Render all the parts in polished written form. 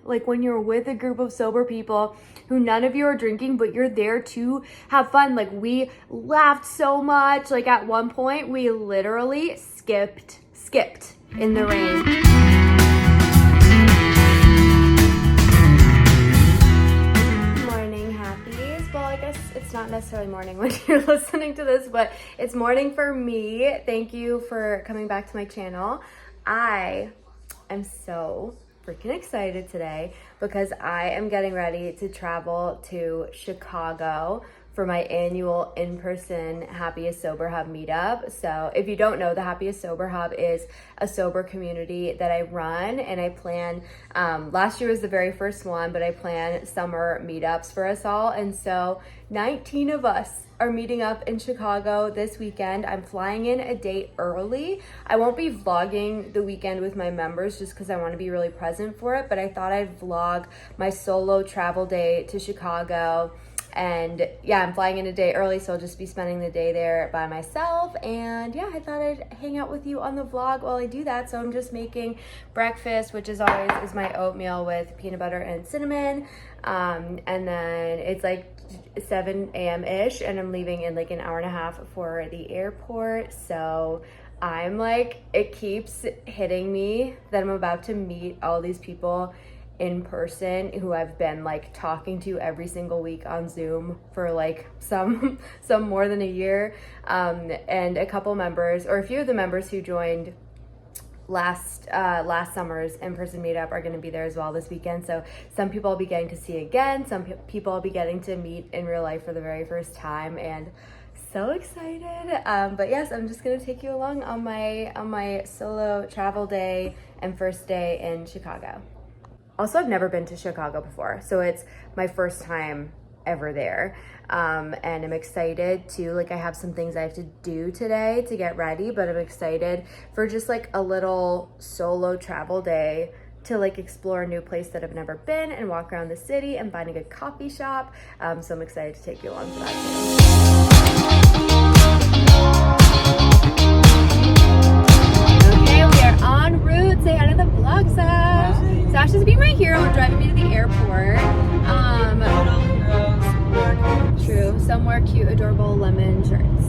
like when you're with a group of sober people who none of you are drinking, but you're there to have fun. Like we laughed so much. Like at one point we literally skipped in the rain. Morning happies. Well, I guess it's not necessarily morning when you're listening to this, but it's morning for me. Thank you for coming back to my channel. I am so freaking excited today because I am getting ready to travel to Chicago for my annual in-person Happiest Sober Hub meetup. So if you don't know, the Happiest Sober Hub is a sober community that I run, and I plan, last year was the very first one, but I plan summer meetups for us all. And so 19 of us are meeting up in Chicago this weekend. I'm flying in a day early. I won't be vlogging the weekend with my members just because I want to be really present for it, but I thought I'd vlog my solo travel day to Chicago. And yeah, I'm flying in a day early, so I'll just be spending the day there by myself. And yeah, I thought I'd hang out with you on the vlog while I do that. So I'm just making breakfast, which is always is my oatmeal with peanut butter and cinnamon. And then it's like 7 a.m.-ish, and I'm leaving in like an hour and a half for the airport. So I'm like, it keeps hitting me that I'm about to meet all these people in person who I've been like talking to every single week on Zoom for like some more than a year, and a couple members, or a few of the members who joined last summer's in-person meetup are going to be there as well this weekend. So some people I'll be getting to see again, some people I'll be getting to meet in real life for the very first time, and so excited. But yes, I'm just gonna take you along on my solo travel day and first day in Chicago. Also, I've never been to Chicago before, so it's my first time ever there. And I'm excited to, like, I have some things I have to do today to get ready, but I'm excited for just like a little solo travel day to like explore a new place that I've never been and walk around the city and find a good coffee shop. So I'm excited to take you along for that too. Okay, we are en route. Say hi to the vlog, Sash. Sash is being my hero and driving me to the airport. True. Some wear cute, adorable lemon shirts.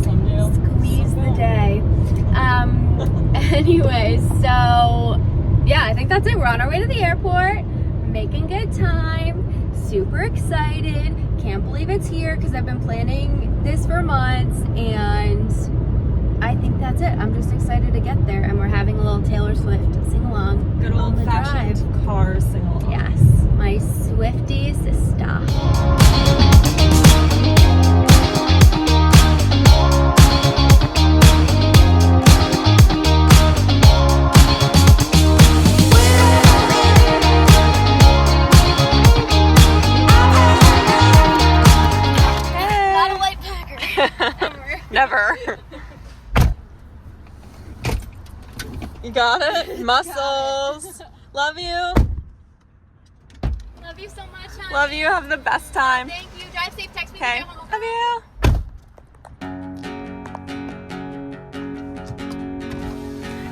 Some do. Squeeze the day. Anyways, so yeah, I think that's it. We're on our way to the airport, making good time, super excited. Can't believe it's here because I've been planning this for months, and I think that's it. I'm just excited to get there, and we're having a little Taylor Swift sing along. Good old fashioned car sing along. Yes, my Swiftie sister. Not a light packer. Never. You got it? Muscles. Love you. Love you so much, honey. Love you. Have the best time. Thank you. Drive safe. Text me. Okay. Love you.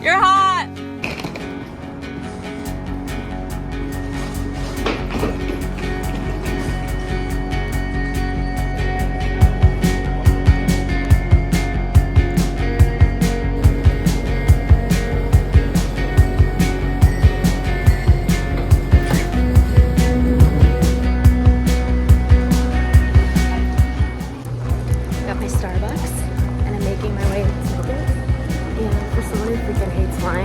You're hot. Got my Starbucks, and I'm making my way to the and for someone who freaking hates wine,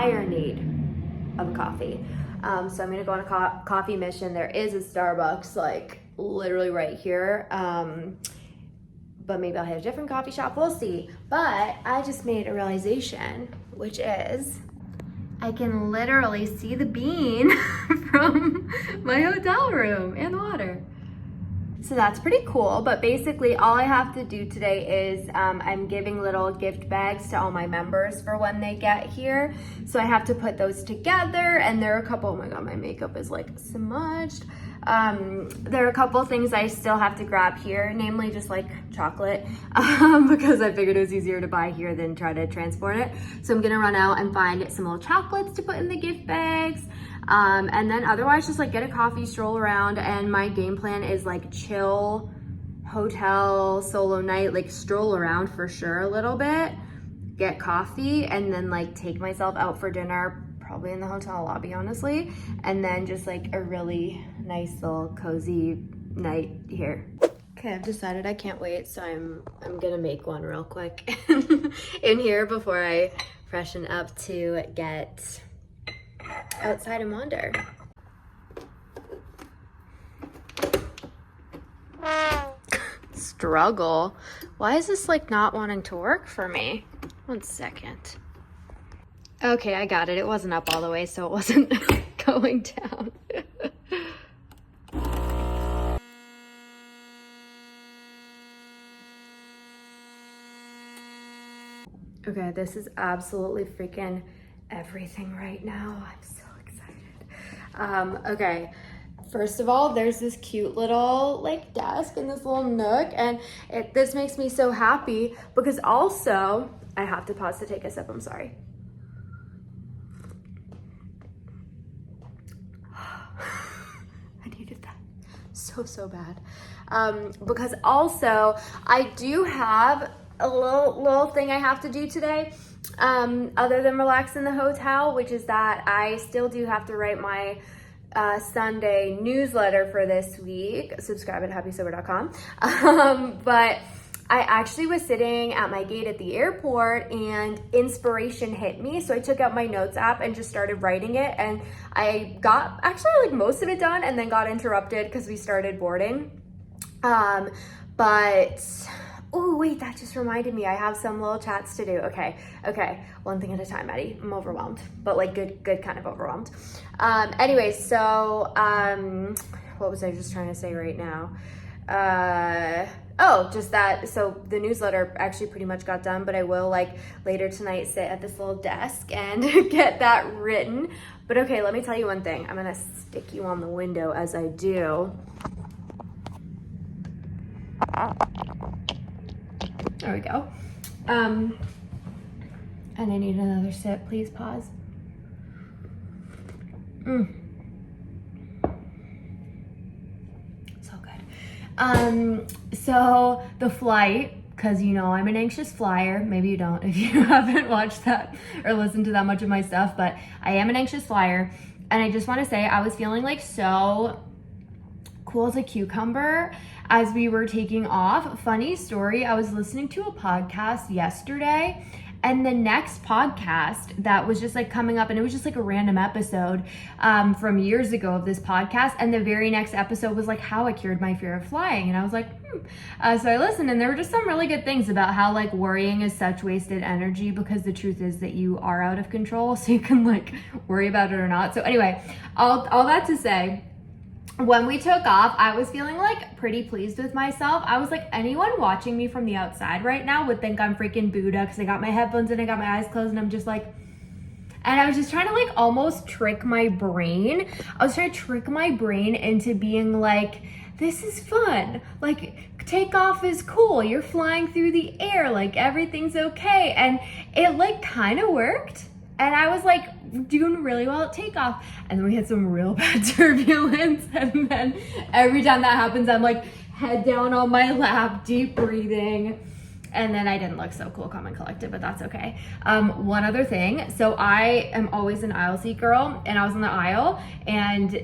dire need of a coffee. So I'm gonna go on a coffee mission. There is a Starbucks like literally right here. But maybe I'll hit a different coffee shop, we'll see. But I just made a realization, which is I can literally see the bean from my hotel room and the water. So that's pretty cool, but basically all I have to do today is I'm giving little gift bags to all my members for when they get here. So I have to put those together, and there are a couple, oh my God, my makeup is like smudged. There are a couple things I still have to grab here, namely just like chocolate, because I figured it was easier to buy here than try to transport it. So I'm gonna run out and find some little chocolates to put in the gift bags. And then otherwise just like get a coffee, stroll around, and my game plan is like chill, hotel, solo night, like stroll around for sure a little bit, get coffee, and then like take myself out for dinner, probably in the hotel lobby, honestly, and then just like a really nice little cozy night here. Okay, I've decided I can't wait, so I'm gonna make one real quick in here before I freshen up to get outside and wander. Struggle. Why is this like not wanting to work for me? 1 second. Okay, I got it. It wasn't up all the way, so it wasn't going down. Okay, this is absolutely freaking everything right now. I'm so excited. Okay, first of all, there's this cute little like desk in this little nook, and this makes me so happy because also, I have to pause to take a sip, I'm sorry. I needed that so bad. Because also, I do have a little thing I have to do today, other than relax in the hotel, which is that I still do have to write my Sunday newsletter for this week. Subscribe at happysober.com. But I actually was sitting at my gate at the airport and inspiration hit me. So I took out my notes app and just started writing it. And I got actually like most of it done and then got interrupted because we started boarding. But oh wait, that just reminded me. I have some little chats to do. Okay. One thing at a time, Maddie. I'm overwhelmed, but like good kind of overwhelmed. Anyway, so what was I just trying to say right now? Oh, just that, so the newsletter actually pretty much got done, but I will like later tonight sit at this little desk and get that written. But okay, let me tell you one thing. I'm gonna stick you on the window as I do. There we go. And I need another sip, please pause. So good. So the flight, because you know I'm an anxious flyer. Maybe you don't if you haven't watched that or listened to that much of my stuff, but I am an anxious flyer. And I just want to say I was feeling like so cool as a cucumber as we were taking off. Funny story, I was listening to a podcast yesterday, and the next podcast that was just like coming up, and it was just like a random episode from years ago of this podcast, and the very next episode was like how I cured my fear of flying, and I was like so I listened, and there were just some really good things about how like worrying is such wasted energy, because the truth is that you are out of control, so you can like worry about it or not. So anyway, all that to say, when we took off, I was feeling like pretty pleased with myself. I was like, anyone watching me from the outside right now would think I'm freaking Buddha, because I got my headphones and I got my eyes closed, and I'm just like, and I was just trying to like almost trick my brain. I was trying to trick my brain into being like, this is fun. Like, takeoff is cool. You're flying through the air. Like, everything's okay. And it like kind of worked. And I was like doing really well at takeoff. And then we had some real bad turbulence. And then every time that happens, I'm like head down on my lap, deep breathing. And then I didn't look so cool, calm and collected, but that's okay. One other thing. So I am always an aisle seat girl, and I was in the aisle, and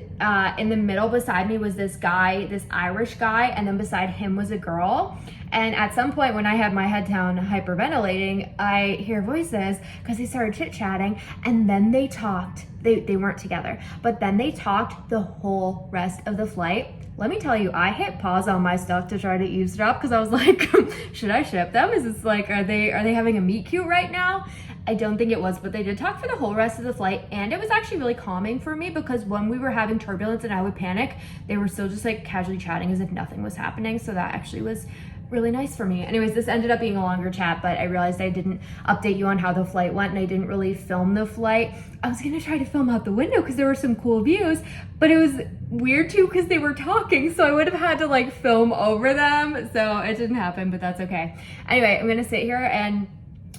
in the middle beside me was this guy, this Irish guy, and then beside him was a girl. And at some point when I had my head down hyperventilating, I hear voices because they started chit-chatting, and then they talked. They weren't together, but then they talked the whole rest of the flight. Let me tell you, I hit pause on my stuff to try to eavesdrop because I was like, should I ship them? Is this like, are they having a meet cute right now? I don't think it was, but they did talk for the whole rest of the flight, and it was actually really calming for me because when we were having turbulence and I would panic, they were still just like casually chatting as if nothing was happening. So that actually was really nice for me. Anyways, this ended up being a longer chat, but I realized I didn't update you on how the flight went, and I didn't really film the flight. I was gonna try to film out the window because there were some cool views, but it was weird too because they were talking, so I would have had to like film over them. So it didn't happen, but that's okay. Anyway, I'm gonna sit here and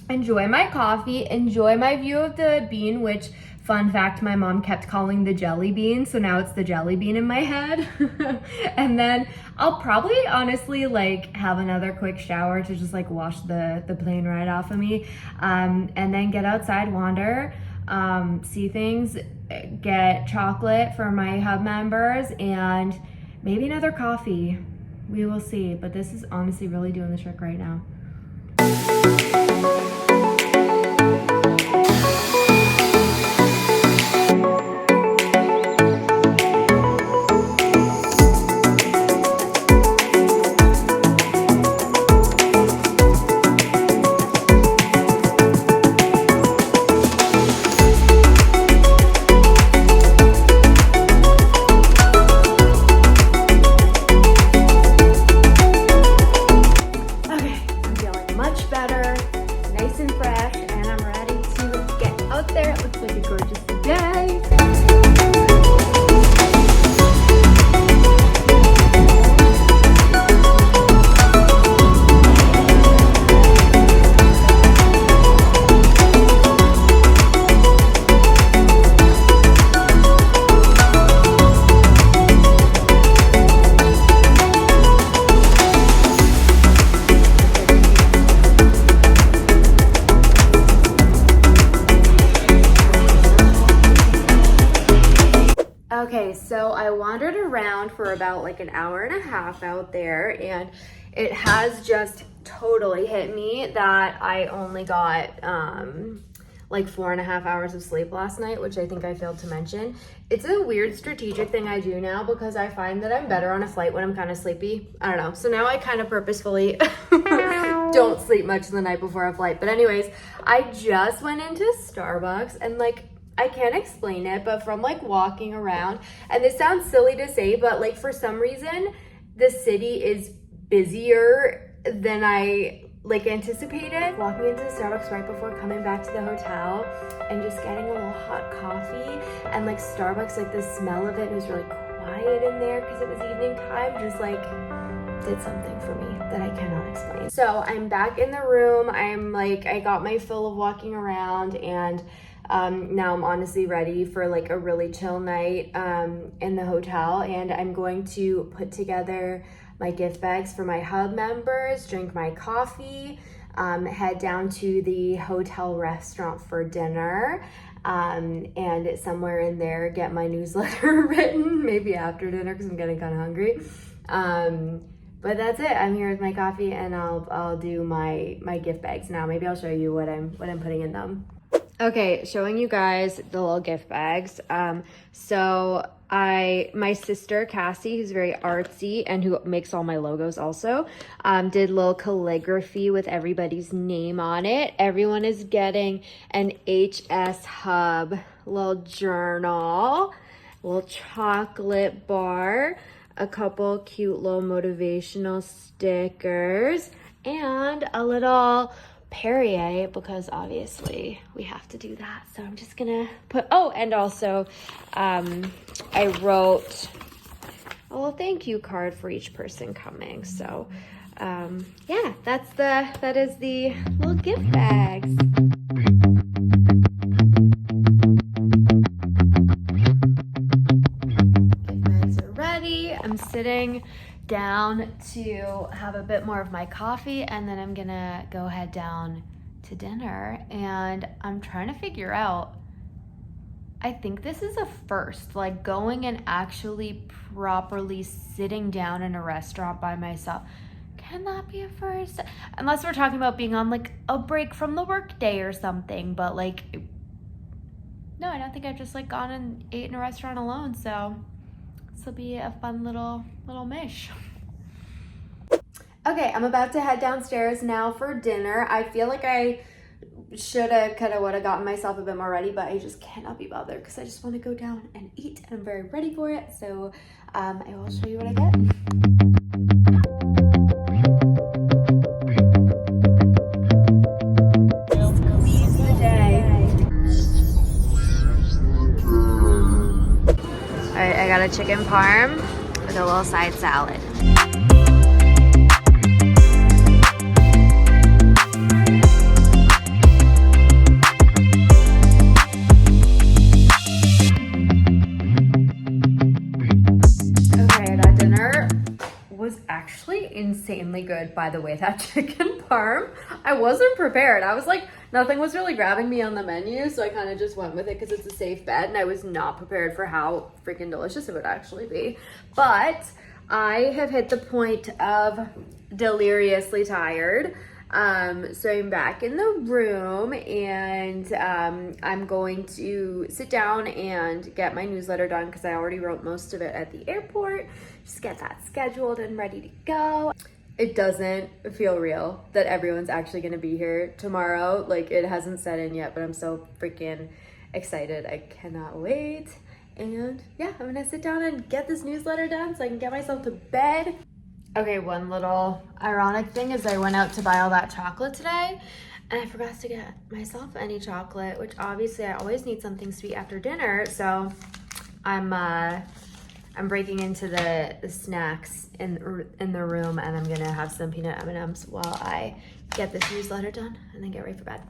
enjoy my coffee, enjoy my view of the bean, which, fun fact, my mom kept calling the jelly bean, so now it's the jelly bean in my head. And then I'll probably honestly like have another quick shower to just like wash the plane right off of me, and then get outside, wander, see things, get chocolate for my hub members, and maybe another coffee. We will see, but this is honestly really doing the trick right now. Okay, so I wandered around for about like an hour and a half out there, and it has just totally hit me that I only got like 4.5 hours of sleep last night, which I think I failed to mention. It's a weird strategic thing I do now because I find that I'm better on a flight when I'm kind of sleepy. I don't know. So now I kind of purposefully don't sleep much the night before a flight. But anyways, I just went into Starbucks, and like, I can't explain it, but from like walking around, and this sounds silly to say, but like for some reason, the city is busier than I like anticipated. Walking into Starbucks right before coming back to the hotel and just getting a little hot coffee, and like Starbucks, like the smell of it was really quiet in there because it was evening time, just like did something for me that I cannot explain. So I'm back in the room. I got my fill of walking around, and now I'm honestly ready for like a really chill night in the hotel, and I'm going to put together my gift bags for my hub members, drink my coffee, head down to the hotel restaurant for dinner, and somewhere in there get my newsletter written, maybe after dinner because I'm getting kind of hungry. But that's it. I'm here with my coffee, and I'll do my gift bags now. Maybe I'll show you what I'm putting in them. Okay, showing you guys the little gift bags. So my sister Cassie, who's very artsy and who makes all my logos also, did little calligraphy with everybody's name on it. Everyone is getting an HS Hub little journal, a little chocolate bar, a couple cute little motivational stickers, and a little Perrier, because obviously we have to do that. So I'm just gonna put, oh, and also I wrote a little thank you card for each person coming. So yeah, that is the little gift bags. Gift bags are ready. I'm sitting down to have a bit more of my coffee, and then I'm gonna go head down to dinner. And I'm trying to figure out, I think this is a first, like going and actually properly sitting down in a restaurant by myself. Can that be a first? Unless we're talking about being on like a break from the workday or something, but like, no, I don't think I've just like gone and ate in a restaurant alone. So this will be a fun little mish. Okay, I'm about to head downstairs now for dinner. I feel like I shoulda, coulda, woulda gotten myself a bit more ready, but I just cannot be bothered because I just want to go down and eat, and I'm very ready for it. So I will show you what I get. Squeeze the day. All right, I got a chicken parm with a little side salad. Actually insanely good, by the way. That chicken parm, I wasn't prepared. I was like, nothing was really grabbing me on the menu, so I kind of just went with it because it's a safe bet, and I was not prepared for how freaking delicious it would actually be. But I have hit the point of deliriously tired. So I'm back in the room, and I'm going to sit down and get my newsletter done because I already wrote most of it at the airport. Just get that scheduled and ready to go. It doesn't feel real that everyone's actually going to be here tomorrow. Like, it hasn't set in yet, but I'm so freaking excited. I cannot wait. And yeah, I'm gonna sit down and get this newsletter done so I can get myself to bed. Okay, one little ironic thing is I went out to buy all that chocolate today, and I forgot to get myself any chocolate, which obviously I always need something sweet after dinner. So I'm breaking into the snacks in the room, and I'm gonna have some peanut M&Ms while I get this newsletter done and then get ready for bed.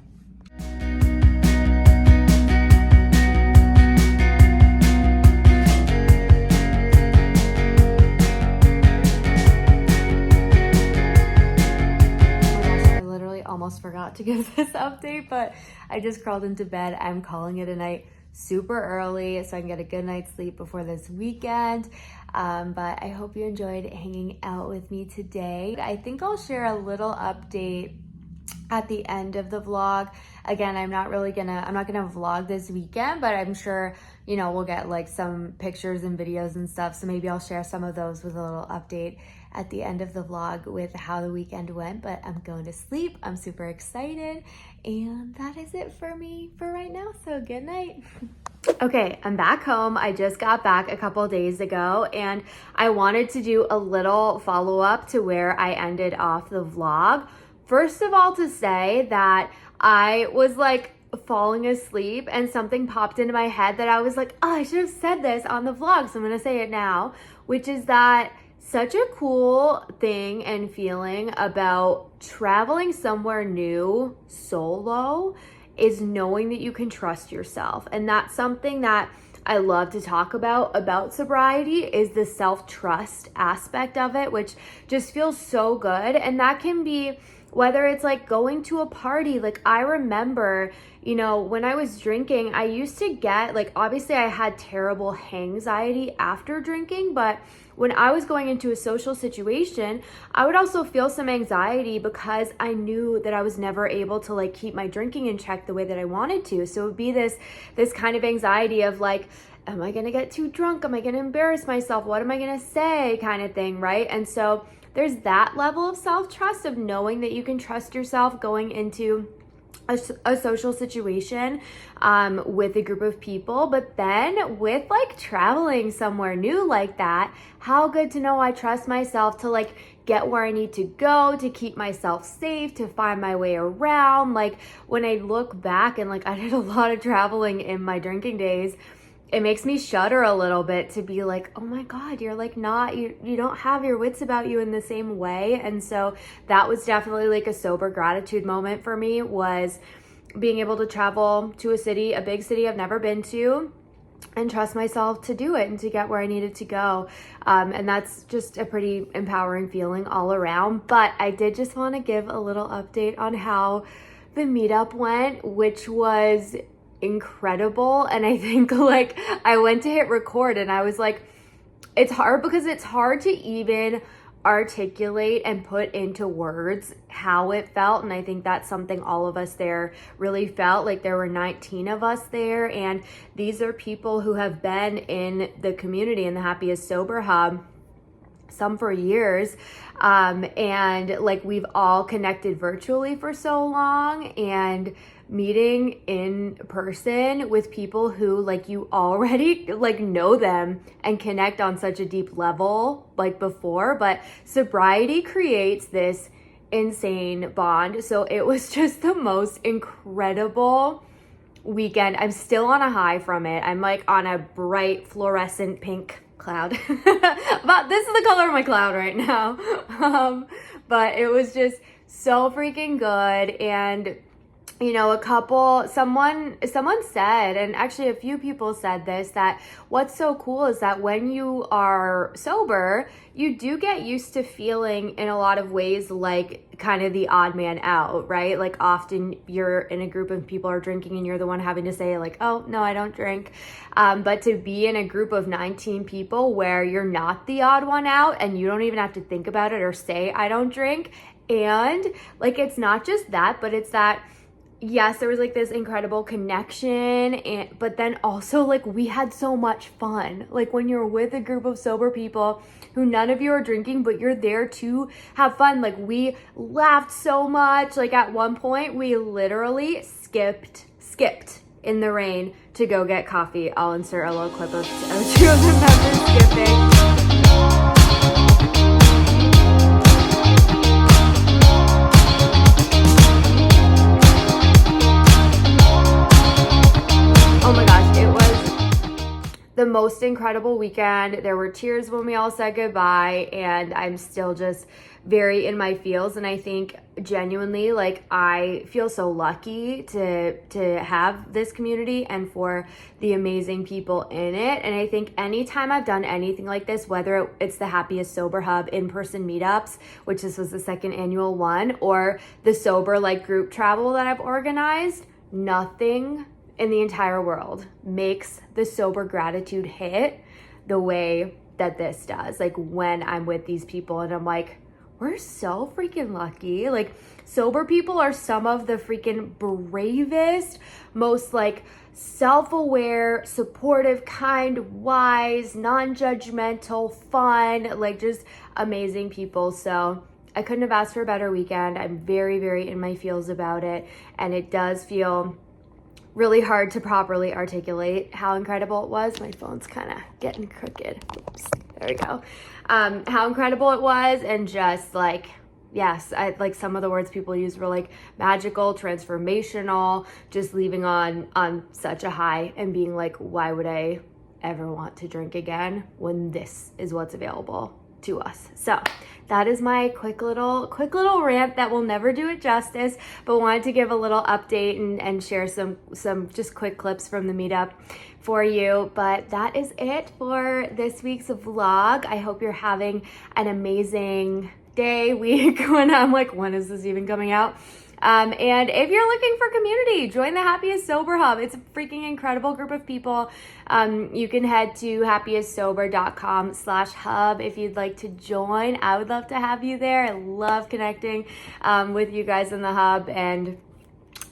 Almost forgot to give this update, but I just crawled into bed. I'm calling it a night super early so I can get a good night's sleep before this weekend. But I hope you enjoyed hanging out with me today. I think I'll share a little update at the end of the vlog. Again, I'm not gonna vlog this weekend, but I'm sure, you know, we'll get like some pictures and videos and stuff. So maybe I'll share some of those with a little update at the end of the vlog with how the weekend went. But I'm going to sleep. I'm super excited. And that is it for me for right now. So good night. Okay, I'm back home. I just got back a couple days ago, and I wanted to do a little follow-up to where I ended off the vlog. First of all, to say that I was like falling asleep and something popped into my head that I was like, oh, I should have said this on the vlog, so I'm gonna say it now, which is that such a cool thing and feeling about traveling somewhere new solo is knowing that you can trust yourself. And that's something that I love to talk about sobriety, is the self-trust aspect of it, which just feels so good. And that can be whether it's like going to a party. Like, I remember, you know, when I was drinking, I used to get like, obviously I had terrible anxiety after drinking, but when I was going into a social situation, I would also feel some anxiety because I knew that I was never able to like keep my drinking in check the way that I wanted to. So it would be this kind of anxiety of like, am I gonna get too drunk? Am I gonna embarrass myself? What am I gonna say? Kind of thing, right? And so there's that level of self-trust of knowing that you can trust yourself going into a social situation with a group of people. But then with like traveling somewhere new like that, how good to know I trust myself to like get where I need to go, to keep myself safe, to find my way around. Like, when I look back and like I did a lot of traveling in my drinking days, it makes me shudder a little bit to be like, oh my God, you're like you don't have your wits about you in the same way. And so that was definitely like a sober gratitude moment for me, was being able to travel to a big city I've never been to, and trust myself to do it and to get where I needed to go. And that's just a pretty empowering feeling all around. But I did just want to give a little update on how the meetup went, which was incredible. And I think like I went to hit record and I was like, it's hard because it's hard to even articulate and put into words how it felt. And I think that's something all of us there really felt. Like there were 19 of us there, and these are people who have been in the community in the Happiest Sober Hub, some for years, and like we've all connected virtually for so long, and meeting in person with people who like you already like know them and connect on such a deep level like before. But sobriety creates this insane bond. So it was just the most incredible weekend. I'm still on a high from it. I'm like on a bright fluorescent pink cloud. But this is the color of my cloud right now. But it was just so freaking good. And you know, someone said, and actually a few people said this, that what's so cool is that when you are sober, you do get used to feeling in a lot of ways like kind of the odd man out, right? Like often you're in a group of people are drinking and you're the one having to say like, oh, no, I don't drink. But to be in a group of 19 people where you're not the odd one out and you don't even have to think about it or say, I don't drink. And like, it's not just that, but it's that, yes, there was like this incredible connection, but then also like we had so much fun. Like when you're with a group of sober people who none of you are drinking, but you're there to have fun. Like we laughed so much. Like at one point we literally skipped in the rain to go get coffee. I'll insert a little clip of two of the members skipping. Oh my gosh, it was the most incredible weekend. There were tears when we all said goodbye, and I'm still just very in my feels. And I think genuinely, like, I feel so lucky to have this community and for the amazing people in it. And I think anytime I've done anything like this, whether it's the Happiest Sober Hub in-person meetups, which this was the second annual one, or the sober like group travel that I've organized, nothing in the entire world makes the sober gratitude hit the way that this does. Like when I'm with these people and I'm like, we're so freaking lucky. Like sober people are some of the freaking bravest, most like self-aware, supportive, kind, wise, non-judgmental, fun, like just amazing people. So I couldn't have asked for a better weekend. I'm very, very in my feels about it. And it does feel really hard to properly articulate how incredible it was. My phone's kind of getting crooked. Oops, there we go. How incredible it was, and just like, yes, like some of the words people use were like magical, transformational, just leaving on such a high and being like, why would I ever want to drink again when this is what's available to us? So that is my quick little rant that will never do it justice, but wanted to give a little update and share some just quick clips from the meetup for you. But that is it for this week's vlog. I hope you're having an amazing day, week, when I'm like, when is this even coming out? And if you're looking for community, join the Happiest Sober Hub. It's a freaking incredible group of people. You can head to happiestsober.com/hub if you'd like to join. I would love to have you there. I love connecting with you guys in the hub. And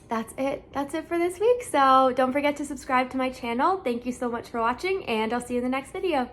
that's it. That's it for this week. So don't forget to subscribe to my channel. Thank you so much for watching, and I'll see you in the next video.